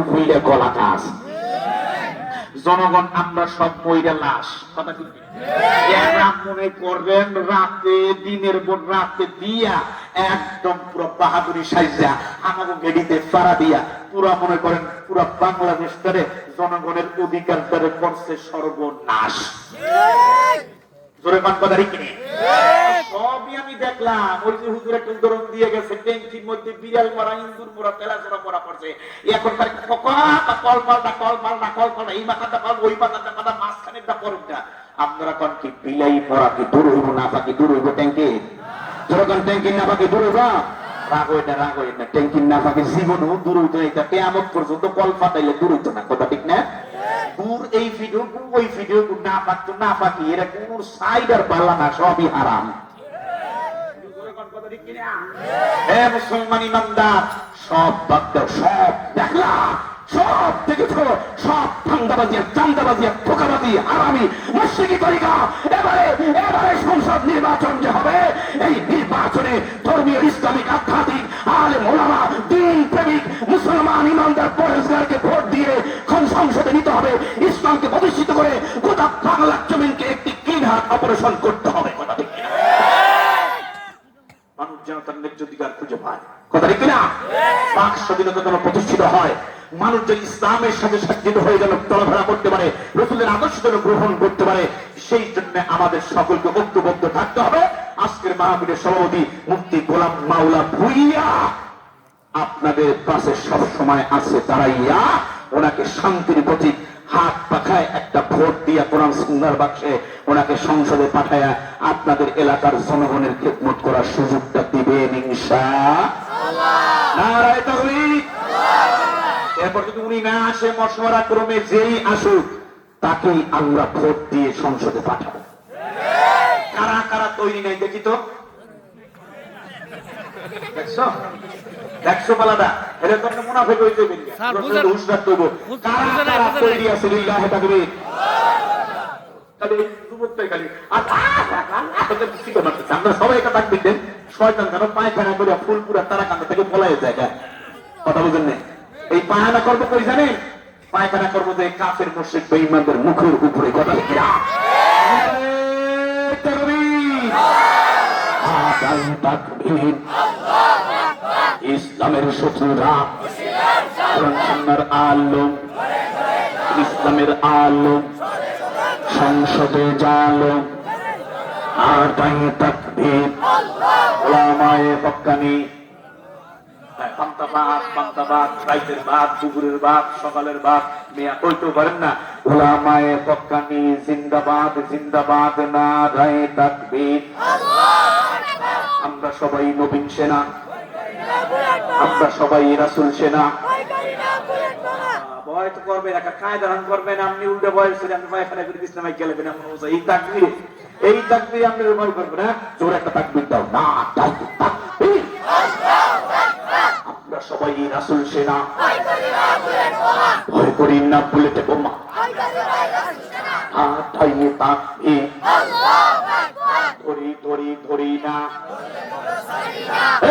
ফুল ফুলে গলা কাজ। জনগণ আমরা সব মইরা লাশ, কথা ঠিক মনে করবেন রাতে দিনের পর রাতে দিয়া একদম পুরো বাহাদুরি সাইজা আমাকে গেড়িতে ফাড়া দিয়া পুরা মনে করেন পুরা বাংলাদেশটারে জনগণের অধিকার দ্বারে করছে সর্বনাশ। জোরে বানবাদারি কিনে সবই আমি দেখলাম। ওই যে হুজুর একটা উদাহরণ দিয়ে গেছে, ট্যাঙ্কির মধ্যে বিড়াল মরা, ইন্দুর মরা, তেলাচোরা মরা পড়ছে। এখন তার কল পাল্টা এই মাথাটা পাল ওই মাথাটা পাতা মাঝখানেরটা পরেরটা। আপনারা কোন কি বিলাই পড়া কি দূর হইব না পাকি দূর হইব ট্যাঙ্কি? যখন ট্যাঙ্কির না পাকি দূর হইব রাগ হইটা ট্যাঙ্কির না পাকি জীবনও দূর হইতো না। এটা কেয়ামত পর্যন্ত কল ফাটাইলে দূর হইতো না, কথা ঠিক না? দূর এই ভিডিও ওই ভিডিও না পাকতো না পাকি এরা কোন সাইড আর পাল্লা না, সবই হারাম। মুসলমান ইমানদার সব বাদ দাও, সব দেখলা, সব দেখেছ, সব ধান্দাবাজি চান্দাবাজি ধোকাবাজি হারামি মুশরিকি তরিকা। এবারে সংসদ নির্বাচন যে হবে, এই নির্বাচনে ধর্মীয় ইসলামিক আধ্যাত্মিক আলেম ওলামা দ্বীন প্রেমিক মুসলমান ইমানদার পরেশগারকে ভোট দিয়ে সংসদে নিতে হবে। ইসলামকে প্রতিষ্ঠিত করে গোটা বাংলা জমিনকে একটি ক্লিন হার্ট অপারেশন করতে হবে, কথা ঠিক কিনা? মানুষ যেন তার ন্যায্য অধিকার খুঁজে পায়, কথা ঠিক কিনা? বাক স্বাধীনতা যেন প্রতিষ্ঠিত হয়, মানুষ যেন ইসলামের সাথে সাজ্জিত হয়ে যেন চলাফেরা করতে পারে, রাসূলের আদর্শ যেন গ্রহণ করতে পারে, সেই জন্য আমাদের সকলকে ঐক্যবদ্ধ থাকতে হবে। আজকের মাহফিলের সভাপতি মুফতি গোলাম মাওলা ভুইয়া আপনাদের পাশে সব সময় আছে দাঁড়াইয়া, ওনাকে শান্তির প্রতীক হাত পাখায় একটা ভোট দিয়া কোরআন সুন্নাহর বাক্সে ওনাকে সংসদে পাঠায়া আপনাদের এলাকার জনগণের খেদমত করার সুযোগটা দিবেন ইনশাআল্লাহ। নারায়ে তাকবীর। এরপর যদি উনি না আসে, মশওয়ারা ক্রমে যেই আসুক তাকেই আমরা ভোট দিয়ে সংসদে পাঠাবো। কারা কারা তৈরি নাই দেখি তো? দেখছো দেখছো পালাদা এটা তো আপনি মুনাফিক হয়ে যাবেন। হুশরাত করব কারা কারা তৈরি আছে লিল্লাহি তাকবীর। তাহলে যুবকটাই খালি আপনাদের কিছু করতে পারতেছে। আমরা সবাই এটা তাকবীর দেন, শয়তান যেন পায়খানা করে ফুলপুরা তারাকান্দা থেকে পলায় যায়। কথা বুঝেন না? এই পায়খানা করবো কই জানেন? পায়খানা করবো যে কাফের মুশরিক বেঈমানদের মুখের উপরে, কথা ঠিক না? তাকবীর। ইসলামের শত্রুরা কোরআনের আলম, ইসলামের আলম সংসদে জালো আর তাকবীর। ওলামায়ে হক্কানি রাইতের ভাত, দুপুরের ভাত, সকালের ভাত মেয়া কইতে পারেন না। ওলামায়ে হক্কানি জিন্দাবাদ জিন্দাবাদ, নারায়ে তাকবীর। আমরা সবাই নবীন সেনা, আমরা সবাই রাসূল সেনা। ভয় তো করবেন, একটা কায়দা করবেন, আপনি উল্টে ভয় ছিলেন, আপনি পায়খানা করে ইসলামে গেলেন। এই তাকবীর, এই তাকবীর আপনি ভয় করবেন না। জোরে একটা তাকবীর দাও, না তাকবীর। আমরা সবাই রাসূল সেনা, ভয় করি না বুলেটে বোমা। ধরি না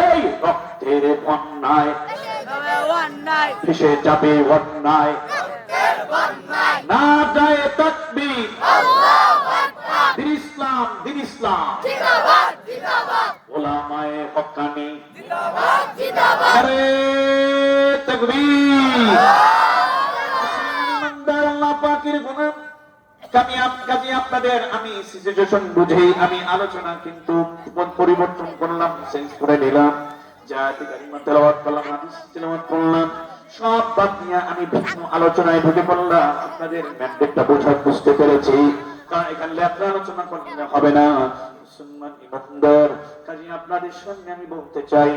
এই রক্তের বন্যায় ভেসে যাবে অন্যায়, নারায়ে তাকবীর। দিন ইসলাম, দিন ইসলাম। ওলামায়ে হক্কানি, নারায়ে তাকবীর। আল্লাহ পাকের গোলাম কাজী আপনাদের আমি সিচুয়েশন বুঝে আমি আলোচনা কিন্তু পরিবর্তন করলাম, চেঞ্জ করে নিলাম। জাতি কারিমা তেলাওয়াত করলাম, হাদিস তেলাওয়াত করলাম, সব বাদ দিয়ে আমি ভিন্ন আলোচনায় ঢুকে পড়লাম। আপনাদের ম্যান্ডেটটা বুঝতে পেরেছি, কারণ এখানে লেখা আলোচনা করলে হবে না। মুসলমান ইমানদার কাজী আপনাদের সামনে আমি বলতে চাই,